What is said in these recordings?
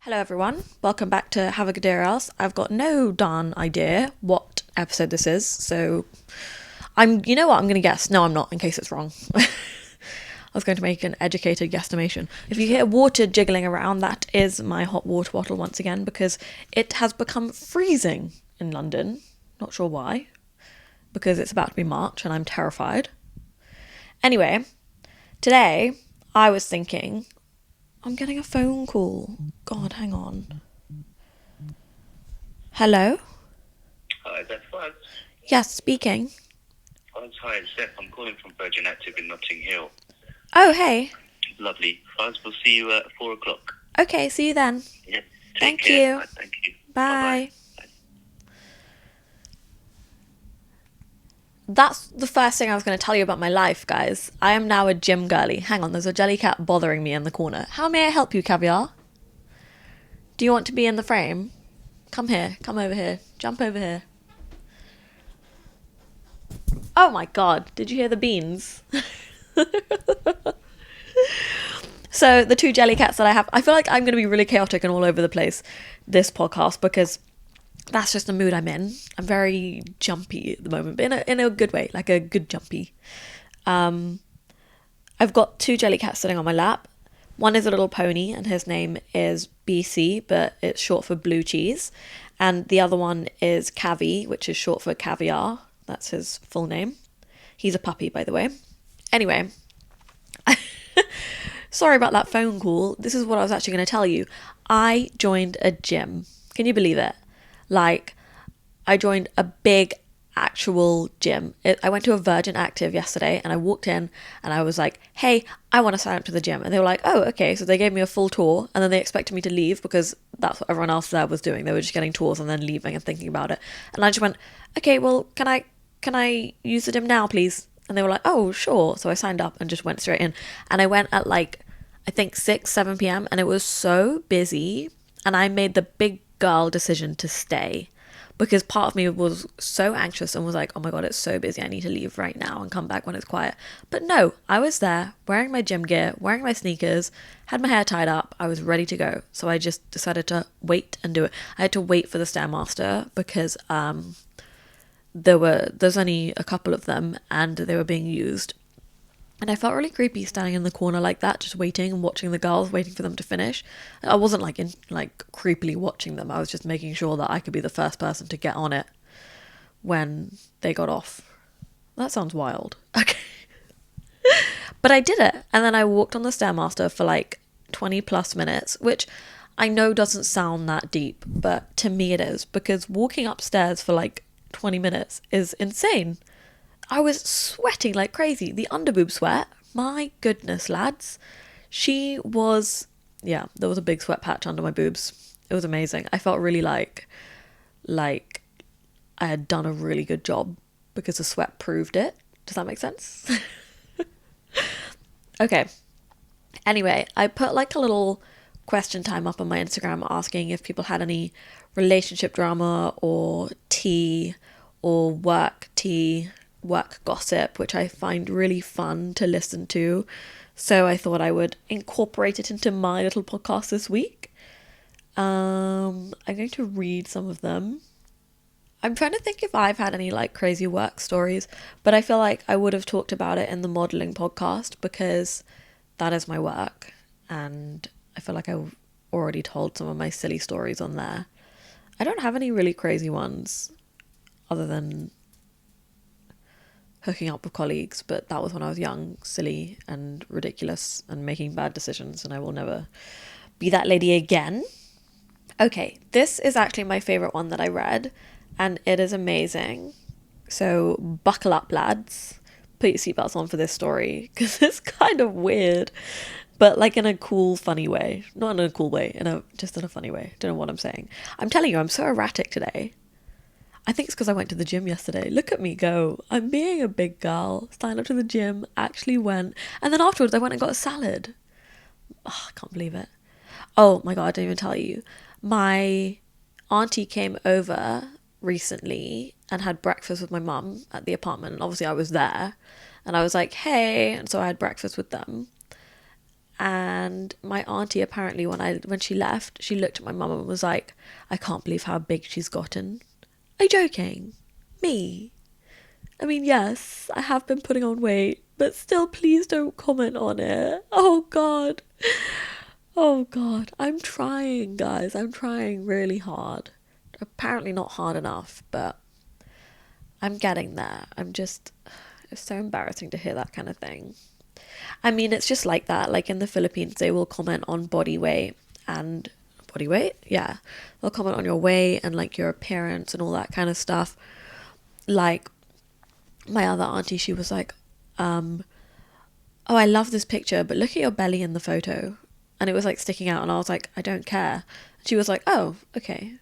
Hello everyone, welcome back to Have a Good Day or Else. I've got no darn idea what episode this is, so you know what, I'm going to guess. No, I'm not, in case it's wrong. I was going to make an educated guesstimation. If you hear water jiggling around, that is my hot water bottle once again, because it has become freezing in London. Not sure why, because it's about to be March and I'm terrified. Anyway, today I was thinking, I'm getting a phone call. God, hang on. Hello? Hi, is that Fuzz? Yes, speaking. Fuzz, hi, it's Seth. I'm calling from Virgin Active in Notting Hill. Oh, hey. Lovely. Fuzz, we'll see you at 4 o'clock. Okay, see you then. Yeah. Thank Take care. you. Bye, thank you. Bye. Bye-bye. That's the first thing I was going to tell you about my life, guys. I am now a gym girly. Hang on, there's a jelly cat bothering me in the corner. How may I help you, Caviar? Do you want to be in the frame? Come here. Come over here. Jump over here. Oh my god, did you hear the beans? So, the two jelly cats that I have, I feel like I'm going to be really chaotic and all over the place this podcast because that's just the mood I'm in. I'm very jumpy at the moment, but in a good way, like a good jumpy. I've got two jelly cats sitting on my lap. One is a little pony, and his name is BC, but it's short for blue cheese. And the other one is Cavi, which is short for caviar. That's his full name. He's a puppy, by the way. Anyway, sorry about that phone call. This is what I was actually going to tell you. I joined a gym. Can you believe it? Like, I joined a big actual gym. I went to a Virgin Active yesterday and I walked in and I was like, hey, I want to sign up to the gym. And they were like, oh, okay. So they gave me a full tour and then they expected me to leave because that's what everyone else there was doing. They were just getting tours and then leaving and thinking about it. And I just went, okay, well, can I use the gym now, please? And they were like, oh, sure. So I signed up and just went straight in. And I went at like, I think 6, 7 p.m. and it was so busy. And I made the big girl decision to stay because part of me was so anxious and was like, oh my god, it's so busy, I need to leave right now and come back when it's quiet. But no, I was there wearing my gym gear, wearing my sneakers, had my hair tied up, I was ready to go. So I just decided to wait and do it. I had to wait for the Stairmaster because there's only a couple of them and they were being used. And I felt really creepy standing in the corner like that, just waiting and watching the girls, waiting for them to finish. I wasn't like creepily watching them. I was just making sure that I could be the first person to get on it when they got off. That sounds wild. Okay. But I did it. And then I walked on the Stairmaster for like 20 plus minutes, which I know doesn't sound that deep, but to me it is, because walking upstairs for like 20 minutes is insane. I was sweating like crazy. The underboob sweat, my goodness, lads. There was a big sweat patch under my boobs. It was amazing. I felt really like I had done a really good job because the sweat proved it. Does that make sense? Okay. Anyway, I put like a little question time up on my Instagram asking if people had any relationship drama or tea or work gossip, which I find really fun to listen to. So I thought I would incorporate it into my little podcast this week. I'm going to read some of them. I'm trying to think if I've had any like crazy work stories, but I feel like I would have talked about it in the modelling podcast because that is my work. And I feel like I've already told some of my silly stories on there. I don't have any really crazy ones other than hooking up with colleagues, but that was when I was young, silly and ridiculous and making bad decisions, and I will never be that lady again. Okay, this is actually my favourite one that I read, and it is amazing. So buckle up, lads. Put your seatbelts on for this story, because it's kind of weird, but like in a cool, funny way. Not in a cool way, just in a funny way. Don't know what I'm saying. I'm telling you, I'm so erratic today. I think it's because I went to the gym yesterday. Look at me go. I'm being a big girl. Signed up to the gym, actually went. And then afterwards I went and got a salad. Oh, I can't believe it. Oh my god, I didn't even tell you. My auntie came over recently and had breakfast with my mum at the apartment. And obviously I was there. And I was like, hey. And so I had breakfast with them. And my auntie, apparently, when she left, she looked at my mum and was like, I can't believe how big she's gotten. Are you joking? Me? I mean, yes, I have been putting on weight, but still, please don't comment on it. Oh, God. Oh, God. I'm trying, guys. I'm trying really hard. Apparently not hard enough, but I'm getting there. It's so embarrassing to hear that kind of thing. I mean, it's just like that. Like in the Philippines, they will comment on body weight and body weight. Yeah. They'll comment on your weight and like your appearance and all that kind of stuff. Like my other auntie, she was like, oh, I love this picture, but look at your belly in the photo. And it was like sticking out. And I was like, I don't care. She was like, oh, okay.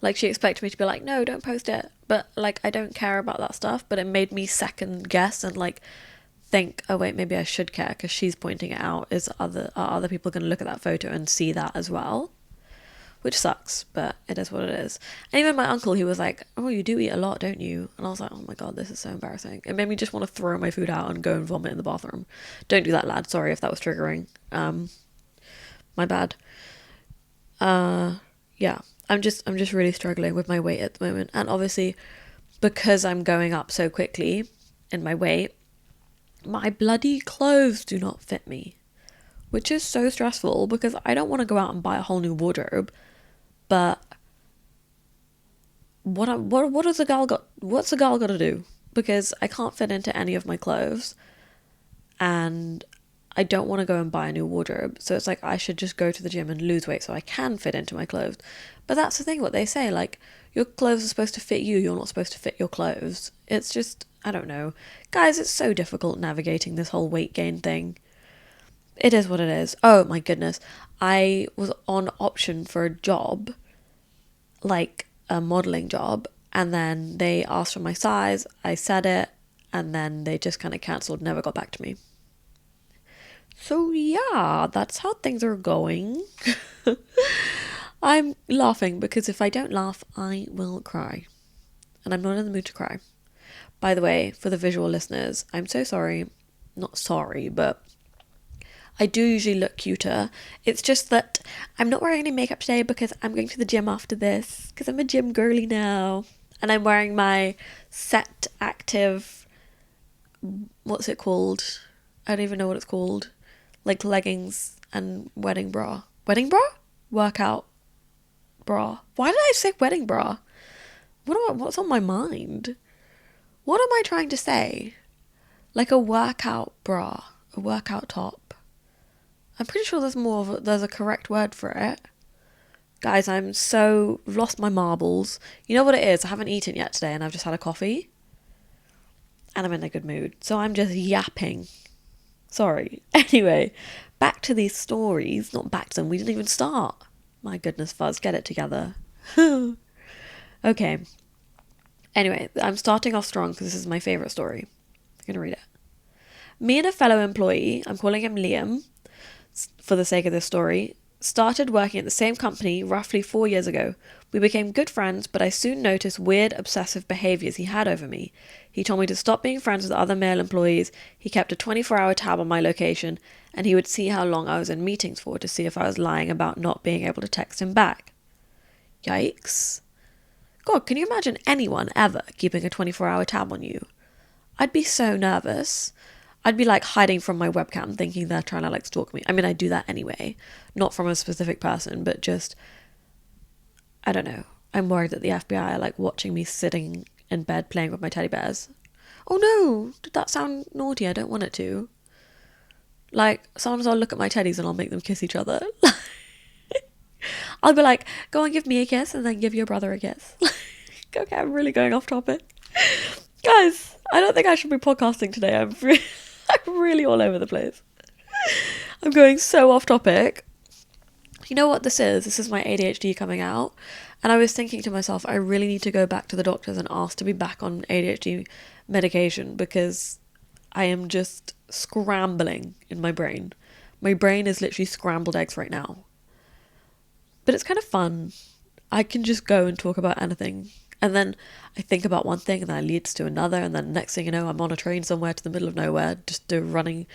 Like she expected me to be like, no, don't post it. But like, I don't care about that stuff. But it made me second guess and like think, oh wait, maybe I should care because she's pointing it out. Are other people going to look at that photo and see that as well? Which sucks, but it is what it is. And even my uncle, he was like, oh, you do eat a lot, don't you? And I was like, oh my God, this is so embarrassing. It made me just want to throw my food out and go and vomit in the bathroom. Don't do that, lad. Sorry if that was triggering. My bad. Yeah, I'm just really struggling with my weight at the moment. And obviously, because I'm going up so quickly in my weight, my bloody clothes do not fit me, which is so stressful because I don't want to go out and buy a whole new wardrobe. But what's a girl got to do? Because I can't fit into any of my clothes and I don't want to go and buy a new wardrobe. So it's like I should just go to the gym and lose weight so I can fit into my clothes. But that's the thing, what they say, like your clothes are supposed to fit you, you're not supposed to fit your clothes. It's just, I don't know. Guys, it's so difficult navigating this whole weight gain thing. It is what it is. Oh my goodness. I was on option for a job, like a modeling job, and then they asked for my size. I said it, and then they just kind of cancelled, never got back to me. So yeah, that's how things are going. I'm laughing because if I don't laugh, I will cry. And I'm not in the mood to cry. By the way, for the visual listeners, I'm so sorry. Not sorry, but I do usually look cuter. It's just that I'm not wearing any makeup today because I'm going to the gym after this because I'm a gym girly now. And I'm wearing my Set Active, what's it called? I don't even know what it's called. Like leggings and wedding bra. Wedding bra? Workout bra. Why did I say wedding bra? What's on my mind? What am I trying to say? Like a workout bra. A workout top. I'm pretty sure there's a correct word for it. Guys, I'm so lost my marbles. You know what it is? I haven't eaten yet today and I've just had a coffee. And I'm in a good mood. So I'm just yapping. Sorry. Anyway, back to these stories. Not back to them. We didn't even start. My goodness, Fuzz, get it together. Okay. Anyway, I'm starting off strong because this is my favourite story. I'm going to read it. Me and a fellow employee, I'm calling him Liam for the sake of this story, started working at the same company roughly 4 years ago. We became good friends, but I soon noticed weird obsessive behaviours he had over me. He told me to stop being friends with other male employees, he kept a 24-hour tab on my location, and he would see how long I was in meetings for to see if I was lying about not being able to text him back. Yikes. God, can you imagine anyone ever keeping a 24-hour tab on you? I'd be so nervous. I'd be like hiding from my webcam thinking they're trying to like stalk me. I mean, I do that anyway. Not from a specific person, but just, I don't know. I'm worried that the FBI are like watching me sitting in bed playing with my teddy bears. Oh no, did that sound naughty? I don't want it to. Like, sometimes I'll look at my teddies and I'll make them kiss each other. I'll be like, go and give me a kiss and then give your brother a kiss. Okay, I'm really going off topic. Guys, I don't think I should be podcasting today. I'm really all over the place. I'm going so off topic. You know what this is? This is my ADHD coming out. And I was thinking to myself, I really need to go back to the doctors and ask to be back on ADHD medication because I am just scrambling in my brain. My brain is literally scrambled eggs right now. But it's kind of fun. I can just go and talk about anything. And then I think about one thing and that leads to another. And then next thing you know, I'm on a train somewhere to the middle of nowhere, just doing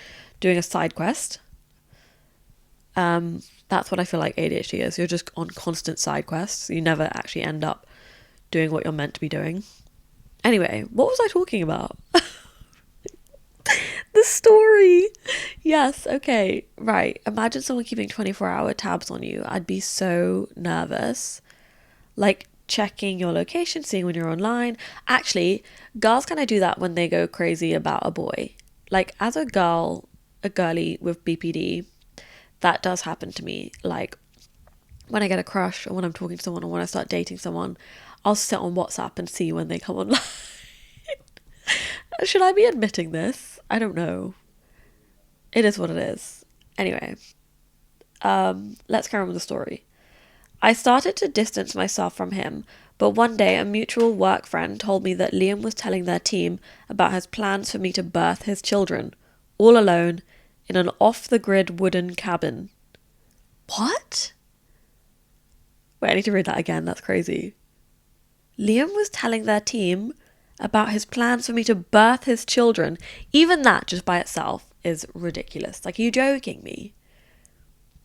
a side quest. That's what I feel like ADHD is. You're just on constant side quests. You never actually end up doing what you're meant to be doing. Anyway, what was I talking about? The story. Yes, okay. Right. Imagine someone keeping 24-hour tabs on you. I'd be so nervous. Like checking your location, seeing when you're online. Actually, girls kind of do that when they go crazy about a boy. Like as a girl, a girly with BPD, that does happen to me. Like when I get a crush or when I'm talking to someone or when I start dating someone, I'll sit on WhatsApp and see when they come online. Should I be admitting this? I don't know. It is what it is. Anyway, let's carry on with the story. I started to distance myself from him, but one day a mutual work friend told me that Liam was telling their team about his plans for me to birth his children, all alone, in an off-the-grid wooden cabin. What? Wait, I need to read that again. That's crazy. Liam was telling their team about his plans for me to birth his children. Even that, just by itself, is ridiculous. Like, are you joking me?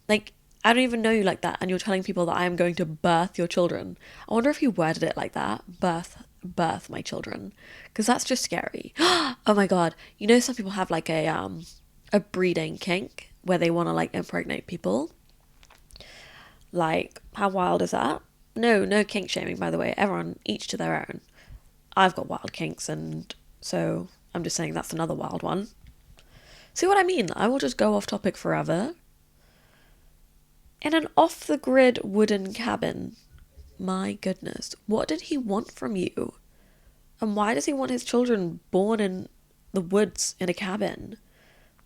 Like, I don't even know you like that, and you're telling people that I am going to birth your children. I wonder if he worded it like that. Birth my children. Because that's just scary. Oh my god. You know some people have like a breeding kink where they want to like impregnate people. Like, how wild is that? No kink shaming, by the way. Everyone, each to their own. I've got wild kinks, and so I'm just saying that's another wild one. See what I mean? I will just go off topic forever. In an off-the-grid wooden cabin. My goodness. What did he want from you? And why does he want his children born in the woods in a cabin?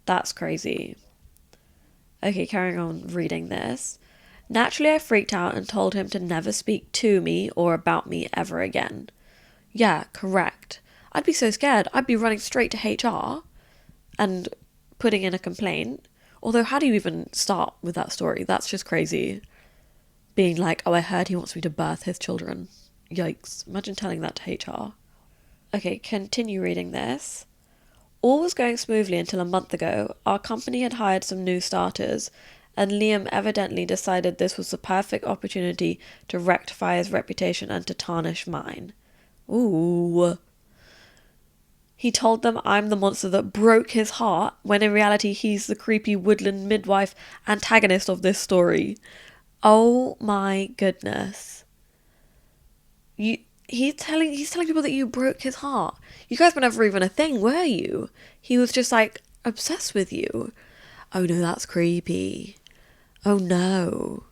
That's crazy. Okay, carrying on reading this. Naturally, I freaked out and told him to never speak to me or about me ever again. Yeah, correct. I'd be so scared. I'd be running straight to HR and putting in a complaint. Although, how do you even start with that story? That's just crazy. Being like, oh, I heard he wants me to birth his children. Yikes. Imagine telling that to HR. Okay, continue reading this. All was going smoothly until a month ago. Our company had hired some new starters, and Liam evidently decided this was the perfect opportunity to rectify his reputation and to tarnish mine. Ooh. He told them I'm the monster that broke his heart, when in reality he's the creepy woodland midwife antagonist of this story. Oh my goodness. He's telling people that you broke his heart. You guys were never even a thing, were you? He was just like obsessed with you. Oh no, that's creepy. Oh no.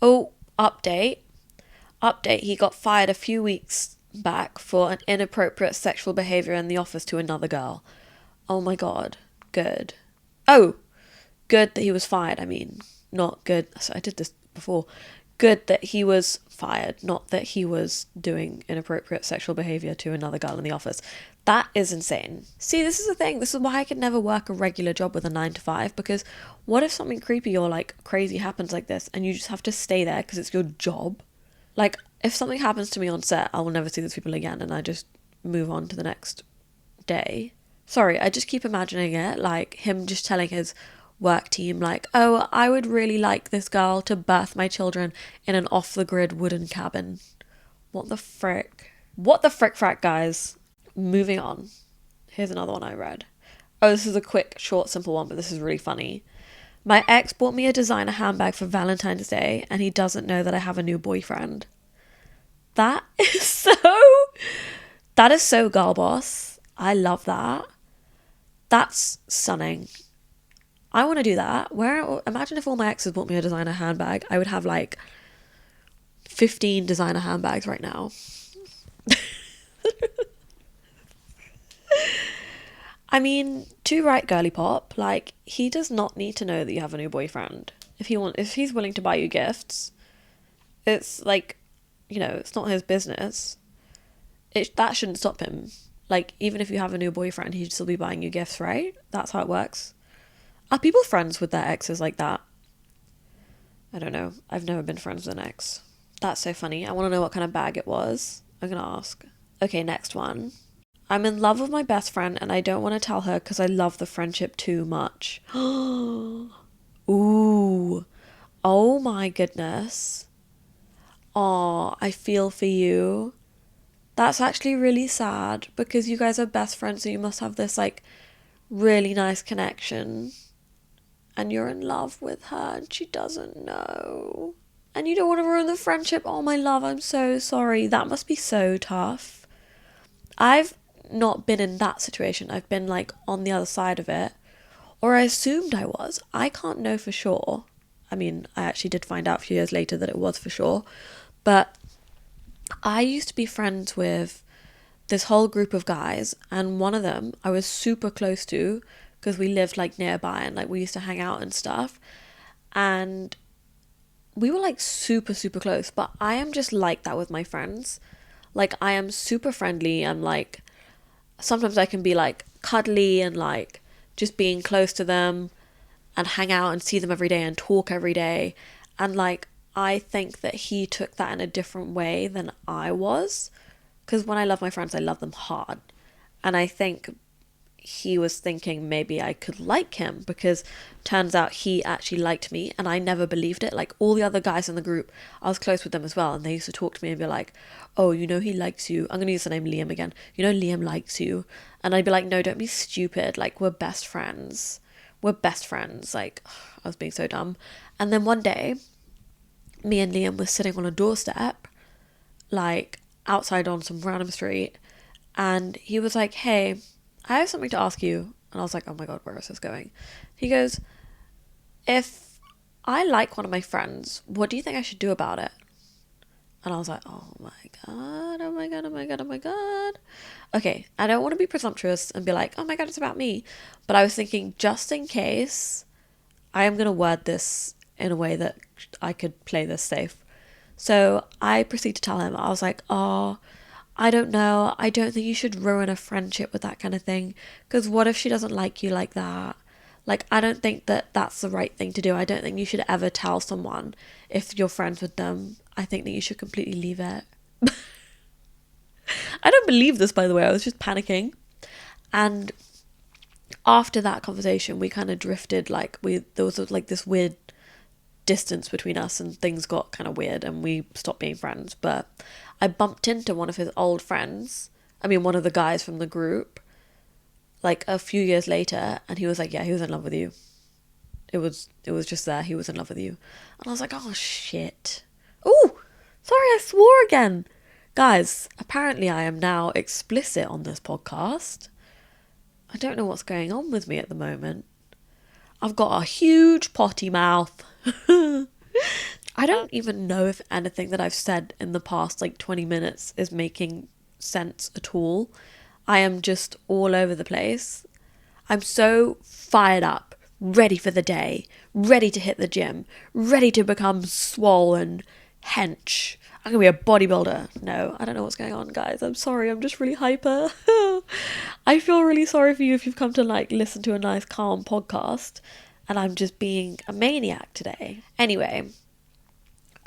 Oh, update. He got fired a few weeks back for an inappropriate sexual behaviour in the office to another girl. Oh my god. Good. Oh, good that he was fired. I mean, not good. So I did this before. Good that he was fired, not that he was doing inappropriate sexual behaviour to another girl in the office. That is insane. See, this is the thing. This is why I could never work a regular job with a 9 to 5, because what if something creepy or like crazy happens like this and you just have to stay there because it's your job? Like, if something happens to me on set, I will never see these people again and I just move on to the next day. Sorry, I just keep imagining it, like him just telling his work team, like, oh, I would really like this girl to birth my children in an off-the-grid wooden cabin. What the frick? What the frick, guys? Moving on. Here's another one I read. Oh, this is a quick, short, simple one, but this is really funny. My ex bought me a designer handbag for Valentine's Day, and he doesn't know that I have a new boyfriend. That is so girl boss. I love that. That's stunning. I want to do that. Imagine if all my exes bought me a designer handbag. I would have like 15 designer handbags right now. I mean, too right, girly pop. Like, he does not need to know that you have a new boyfriend. If he's willing to buy you gifts, it's like, you know, it's not his business. That shouldn't stop him. Like, even if you have a new boyfriend, he'd still be buying you gifts, right? That's how it works. Are people friends with their exes like that? I don't know. I've never been friends with an ex. That's so funny. I want to know what kind of bag it was. I'm going to ask. Okay, next one. I'm in love with my best friend and I don't want to tell her because I love the friendship too much. Ooh. Ooh. Oh my goodness. Oh, I feel for you. That's actually really sad because you guys are best friends, so you must have this like really nice connection. And you're in love with her and she doesn't know. And you don't want to ruin the friendship. Oh, my love, I'm so sorry. That must be so tough. I've not been in that situation. I've been like on the other side of it. Or I assumed I was. I can't know for sure. I mean, I actually did find out a few years later that it was for sure. But I used to be friends with this whole group of guys, and one of them I was super close to because we lived like nearby and like we used to hang out and stuff. And we were like super, super close. But I am just like that with my friends. Like, I am super friendly and like sometimes I can be like cuddly and like just being close to them and hang out and see them every day and talk every day. And like, I think that he took that in a different way than I was. Because when I love my friends, I love them hard. And I think he was thinking maybe I could like him because turns out he actually liked me and I never believed it. Like, all the other guys in the group, I was close with them as well, and they used to talk to me and be like, oh, you know, he likes you. I'm going to use the name Liam again. You know, Liam likes you. And I'd be like, no, don't be stupid. Like, we're best friends. We're best friends. Like, I was being so dumb. And then one day, me and Liam were sitting on a doorstep, like outside on some random street, and he was like, hey, I have something to ask you. And I was like, oh my god, where is this going? He goes, if I like one of my friends, what do you think I should do about it? And I was like, oh my god, oh my god, oh my god, oh my god. Okay, I don't want to be presumptuous and be like, oh my god, it's about me. But I was thinking, just in case, I am going to word this in a way that I could play this safe. So I proceeded to tell him, I was like, oh, I don't know. I don't think you should ruin a friendship with that kind of thing. Because what if she doesn't like you like that? Like, I don't think that that's the right thing to do. I don't think you should ever tell someone if you're friends with them. I think that you should completely leave it. I don't believe this, by the way. I was just panicking. And after that conversation, we kind of drifted. Like, there was like this weird distance between us and things got kind of weird and we stopped being friends. But I bumped into one of his old friends, one of the guys from the group, like a few years later, and he was like, yeah, he was in love with you. It was just there, he was in love with you. And I was like, oh shit. Oh, sorry, I swore again. Guys, apparently I am now explicit on this podcast. I don't know what's going on with me at the moment. I've got a huge potty mouth. I don't even know if anything that I've said in the past like 20 minutes is making sense at all. I am just all over the place. I'm so fired up, ready for the day, ready to hit the gym, ready to become swollen, hench. I'm gonna be a bodybuilder. No, I don't know what's going on, guys. I'm sorry, I'm just really hyper. I feel really sorry for you if you've come to like listen to a nice calm podcast and I'm just being a maniac today. Anyway,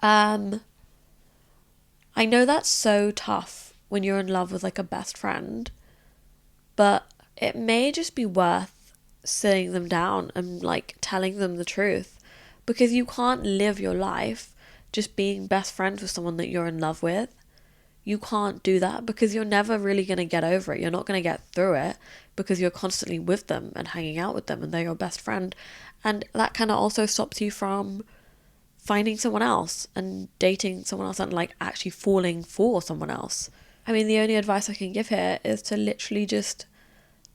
I know that's so tough when you're in love with like a best friend, but it may just be worth sitting them down and like telling them the truth, because you can't live your life just being best friends with someone that you're in love with. You can't do that because you're never really going to get over it. You're not going to get through it because you're constantly with them and hanging out with them and they're your best friend. And that kind of also stops you from finding someone else and dating someone else and like actually falling for someone else. The only advice I can give here is to literally just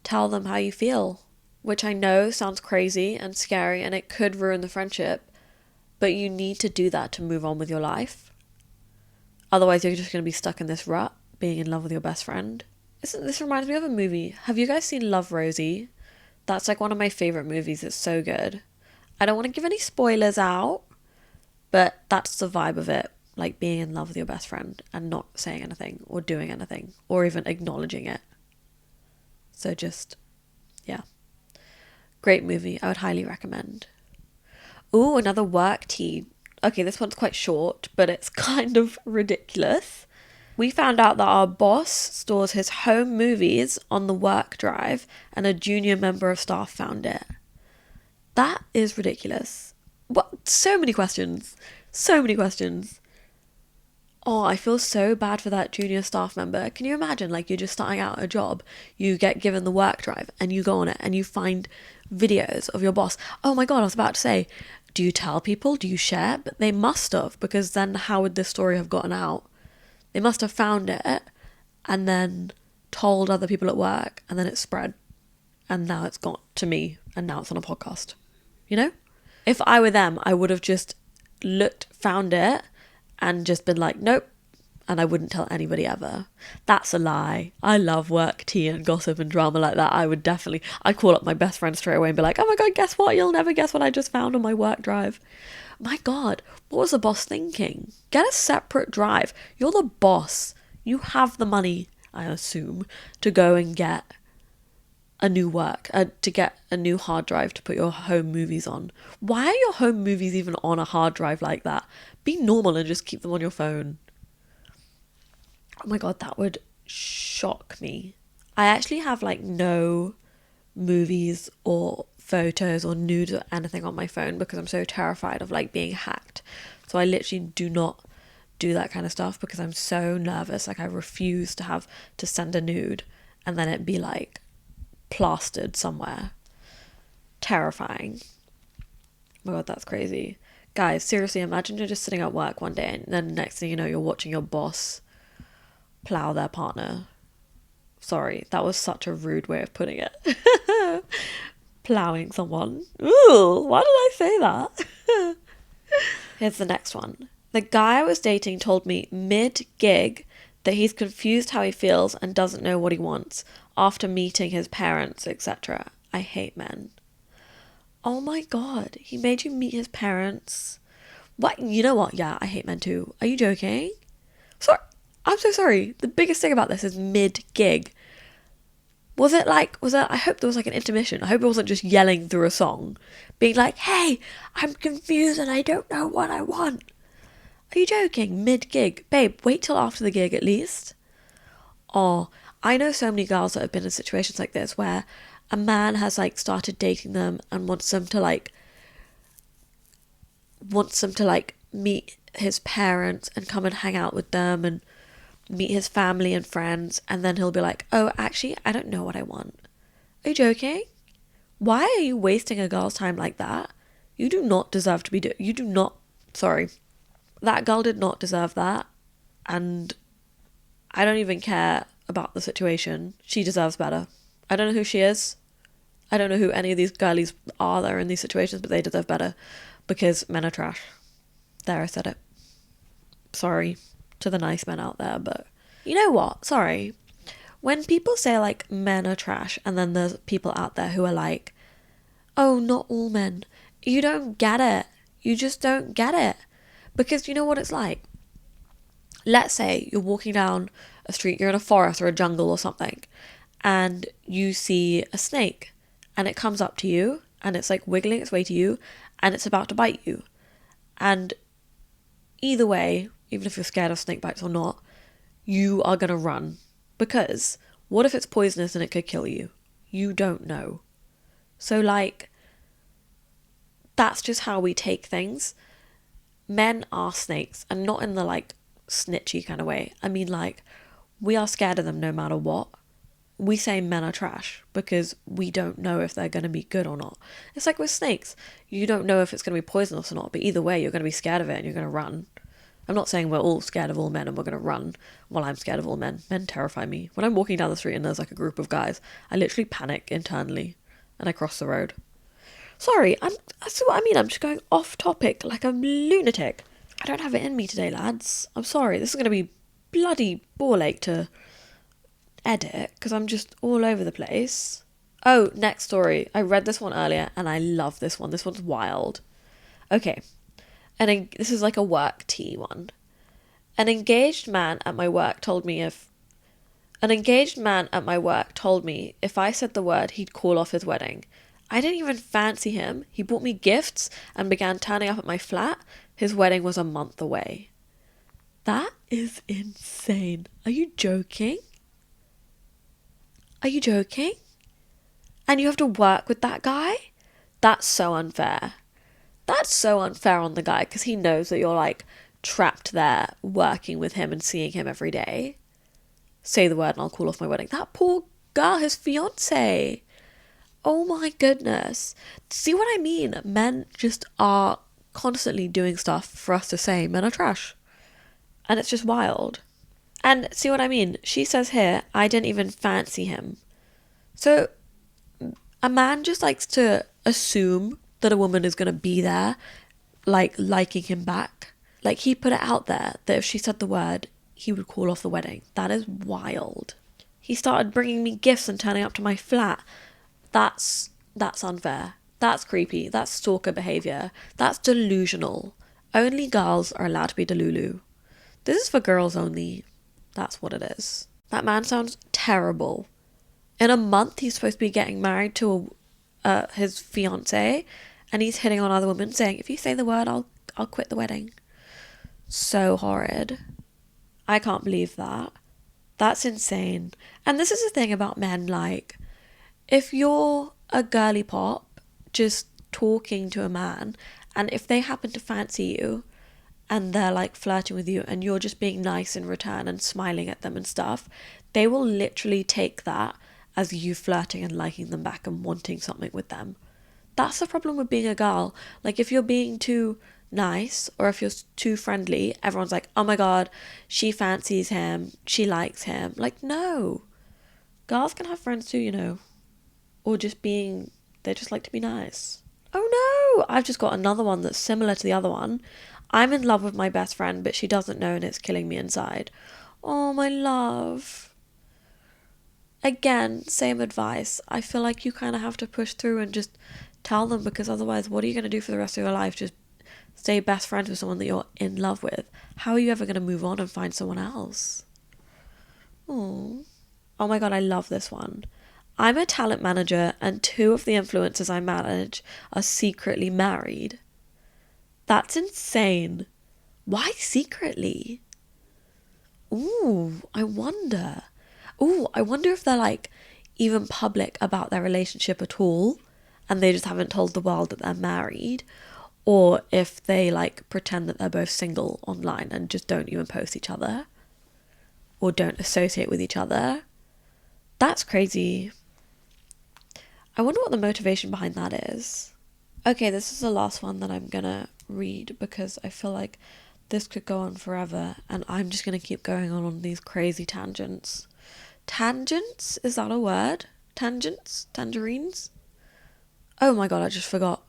tell them how you feel, which I know sounds crazy and scary and it could ruin the friendship, but you need to do that to move on with your life. Otherwise, you're just going to be stuck in this rut, being in love with your best friend. This reminds me of a movie. Have you guys seen Love, Rosie? That's like one of my favourite movies. It's so good. I don't want to give any spoilers out, but that's the vibe of it. Like being in love with your best friend and not saying anything or doing anything or even acknowledging it. So just, yeah. Great movie. I would highly recommend. Ooh, another work tea. Okay, this one's quite short, but it's kind of ridiculous. We found out that our boss stores his home movies on the work drive and a junior member of staff found it. That is ridiculous. What? So many questions. So many questions. Oh, I feel so bad for that junior staff member. Can you imagine, like, you're just starting out a job, you get given the work drive, and you go on it, and you find videos of your boss. Oh my God, I was about to say, do you tell people? Do you share? But they must have, because then how would this story have gotten out? They must have found it, and then told other people at work, and then it spread, and now it's got to me, and now it's on a podcast. You know? If I were them, I would have just found it, and just been like, nope, and I wouldn't tell anybody ever. That's a lie. I love work, tea and gossip and drama like that. I'd call up my best friend straight away and be like, oh my God, guess what? You'll never guess what I just found on my work drive. My God, what was the boss thinking? Get a separate drive. You're the boss. You have the money, I assume, to go and get to get a new hard drive to put your home movies on. Why are your home movies even on a hard drive like that? Be normal and just keep them on your phone. Oh my God, that would shock me. I actually have like no movies or photos or nudes or anything on my phone because I'm so terrified of like being hacked. So I literally do not do that kind of stuff because I'm so nervous. Like I refuse to have to send a nude and then it be like plastered somewhere. Terrifying. Oh my God, that's crazy. Guys, seriously, imagine you're just sitting at work one day and then next thing you know, you're watching your boss plow their partner. Sorry, that was such a rude way of putting it. Plowing someone. Ooh, why did I say that? Here's the next one. The guy I was dating told me mid-gig that he's confused how he feels and doesn't know what he wants after meeting his parents, etc. I hate men. Oh my God, he made you meet his parents? What? You know what? Yeah, I hate men too. Are you joking? Sorry, I'm so sorry. The biggest thing about this is mid-gig. I hope there was like an intermission. I hope it wasn't just yelling through a song. Being like, hey, I'm confused and I don't know what I want. Are you joking? Mid-gig. Babe, wait till after the gig at least. Oh, I know so many girls that have been in situations like this where a man has like started dating them and wants them to meet his parents and come and hang out with them and meet his family and friends, and then he'll be like, oh, actually, I don't know what I want. Are you joking? Why are you wasting a girl's time like that? You do not deserve to be sorry. That girl did not deserve that, and I don't even care about the situation. She deserves better. I don't know who she is. I don't know who any of these girlies are that are in these situations, but they deserve better because men are trash. There, I said it. Sorry to the nice men out there, but you know what? Sorry. When people say like men are trash and then there's people out there who are like, oh, not all men. You don't get it. You just don't get it. Because you know what it's like? Let's say you're walking down a street, you're in a forest or a jungle or something, and you see a snake and it comes up to you and it's like wiggling its way to you and it's about to bite you. And either way, even if you're scared of snake bites or not, you are going to run. Because what if it's poisonous and it could kill you? You don't know. So like, that's just how we take things. Men are snakes, and not in the like snitchy kind of way. I mean like, we are scared of them no matter what. We say men are trash because we don't know if they're going to be good or not. It's like with snakes. You don't know if it's going to be poisonous or not, but either way, you're going to be scared of it and you're going to run. I'm not saying we're all scared of all men and we're going to run. Well, I'm scared of all men. Men terrify me. When I'm walking down the street and there's like a group of guys, I literally panic internally and I cross the road. Sorry, that's what I mean. I'm just going off topic like a lunatic. I don't have it in me today, lads. I'm sorry. This is going to be bloody ball ache to edit because I'm just all over the place. Oh, next story. I read this one earlier and I love this one. This one's wild. Okay. And this is like a work tea one. An engaged man at my work told me if I said the word, he'd call off his wedding. I didn't even fancy him. He bought me gifts and began turning up at my flat. His wedding was a month away. That is insane. Are you joking? Are you joking? And you have to work with that guy? That's so unfair. That's so unfair on the guy because he knows that you're like trapped there working with him and seeing him every day. Say the word and I'll call off my wedding. That poor girl, his fiance. Oh my goodness. See what I mean? Men just are constantly doing stuff for us to say men are trash. And it's just wild. And see what I mean? She says here, I didn't even fancy him. So a man just likes to assume that a woman is going to be there, like liking him back. Like he put it out there that if she said the word, he would call off the wedding. That is wild. He started bringing me gifts and turning up to my flat. That's unfair. That's creepy. That's stalker behavior. That's delusional. Only girls are allowed to be delulu. This is for girls only. That's what it is. That man sounds terrible. In a month, he's supposed to be getting married to his fiance, and he's hitting on other women, saying, "If you say the word, I'll quit the wedding." So horrid. I can't believe that. That's insane. And this is the thing about men, like, if you're a girly pop just talking to a man, and if they happen to fancy you, and they're like flirting with you, and you're just being nice in return and smiling at them and stuff, they will literally take that as you flirting and liking them back and wanting something with them. That's the problem with being a girl. Like, if you're being too nice or if you're too friendly, everyone's like, oh my god, she fancies him, she likes him. Like, no. Girls can have friends too, you know. Or just being, they just like to be nice. Oh no, I've just got another one that's similar to the other one. I'm in love with my best friend, but she doesn't know and it's killing me inside. Oh, my love. Again, same advice. I feel like you kind of have to push through and just tell them, because otherwise, what are you going to do for the rest of your life? Just stay best friends with someone that you're in love with. How are you ever going to move on and find someone else? Oh my god, I love this one. I'm a talent manager and 2 of the influencers I manage are secretly married. That's insane. Why secretly? I wonder if they're like even public about their relationship at all and they just haven't told the world that they're married, or if they like pretend that they're both single online and just don't even post each other or don't associate with each other. That's crazy. I wonder what the motivation behind that is. Okay, this is the last one that I'm gonna read because I feel like this could go on forever and I'm just gonna keep going on these crazy tangents. Tangents? Is that a word? Tangents? Tangerines? Oh my god, I just forgot.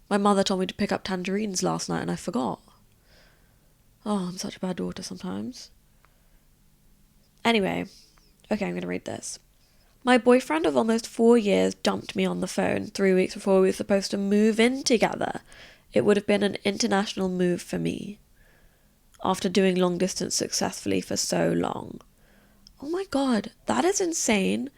My mother told me to pick up tangerines last night and I forgot. Oh, I'm such a bad daughter sometimes. Anyway, okay, I'm gonna read this. My boyfriend of almost 4 years dumped me on the phone 3 weeks before we were supposed to move in together. It would have been an international move for me after doing long distance successfully for so long. Oh my god, that is insane.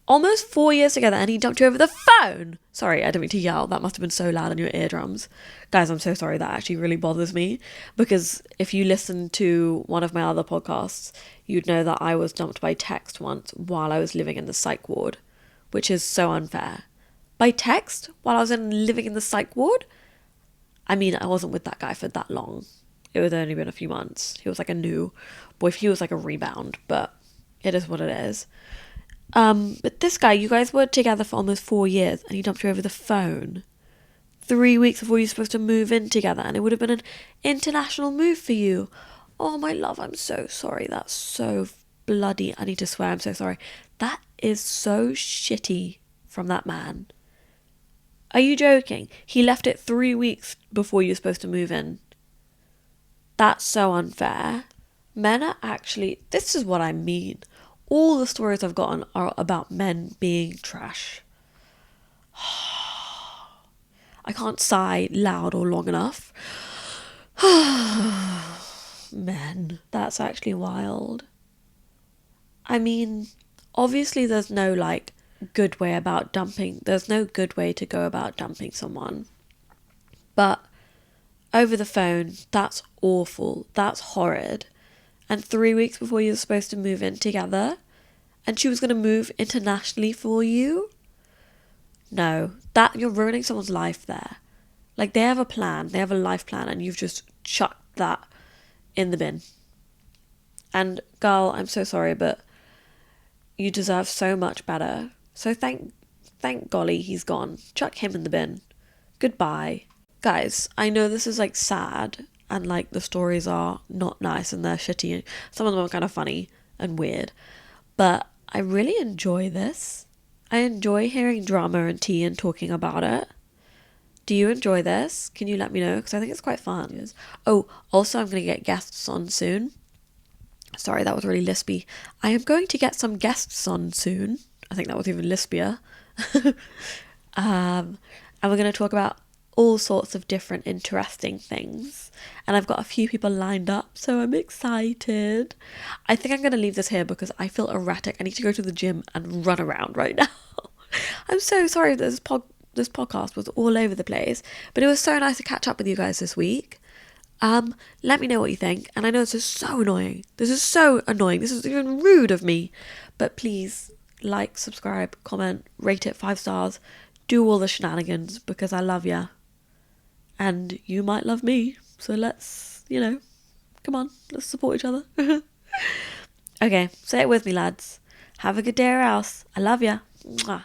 Almost 4 years together and he dumped you over the phone. Sorry, I didn't mean to yell. That must have been so loud in your eardrums. Guys, I'm so sorry. That actually really bothers me because if you listen to one of my other podcasts, you'd know that I was dumped by text once while I was living in the psych ward, which is so unfair. By text while I was living in the psych ward? I mean, I wasn't with that guy for that long. It had only been a few months. He was like a new boyfriend. He was like a rebound, but it is what it is. But this guy, you guys were together for almost 4 years and he dumped you over the phone 3 weeks before you were supposed to move in together, and it would have been an international move for you. Oh my love, I'm so sorry. That's so bloody, I need to swear, I'm so sorry. That is so shitty from that man. Are you joking? He left it 3 weeks before you were supposed to move in. That's so unfair. Men are actually, this is what I mean. All the stories I've gotten are about men being trash. I can't sigh loud or long enough. Men, that's actually wild. I mean, obviously there's no like good way about dumping. There's no good way to go about dumping someone. But over the phone, that's awful. That's horrid. And 3 weeks before you were supposed to move in together, and she was going to move internationally for you? No, that you're ruining someone's life there. Like, they have a plan, they have a life plan, and you've just chucked that in the bin. And girl, I'm so sorry, but you deserve so much better. So thank golly he's gone. Chuck him in the bin. Goodbye. Guys, I know this is like sad and like the stories are not nice and they're shitty. Some of them are kind of funny and weird, but I really enjoy this. I enjoy hearing drama and tea and talking about it. Do you enjoy this? Can you let me know? Because I think it's quite fun. Oh, also, I'm going to get guests on soon. Sorry, that was really lispy. I am going to get some guests on soon. I think that was even lispier. And we're going to talk about all sorts of different interesting things. And I've got a few people lined up, so I'm excited. I think I'm going to leave this here because I feel erratic. I need to go to the gym and run around right now. I'm so sorry that this podcast was all over the place, but it was so nice to catch up with you guys this week. Let me know what you think. And I know this is so annoying. This is even rude of me. But please like, subscribe, comment, rate it 5 stars. Do all the shenanigans because I love ya. And you might love me. So let's, come on, let's support each other. Okay, say it with me, lads. Have a good day or else. I love ya. Mwah.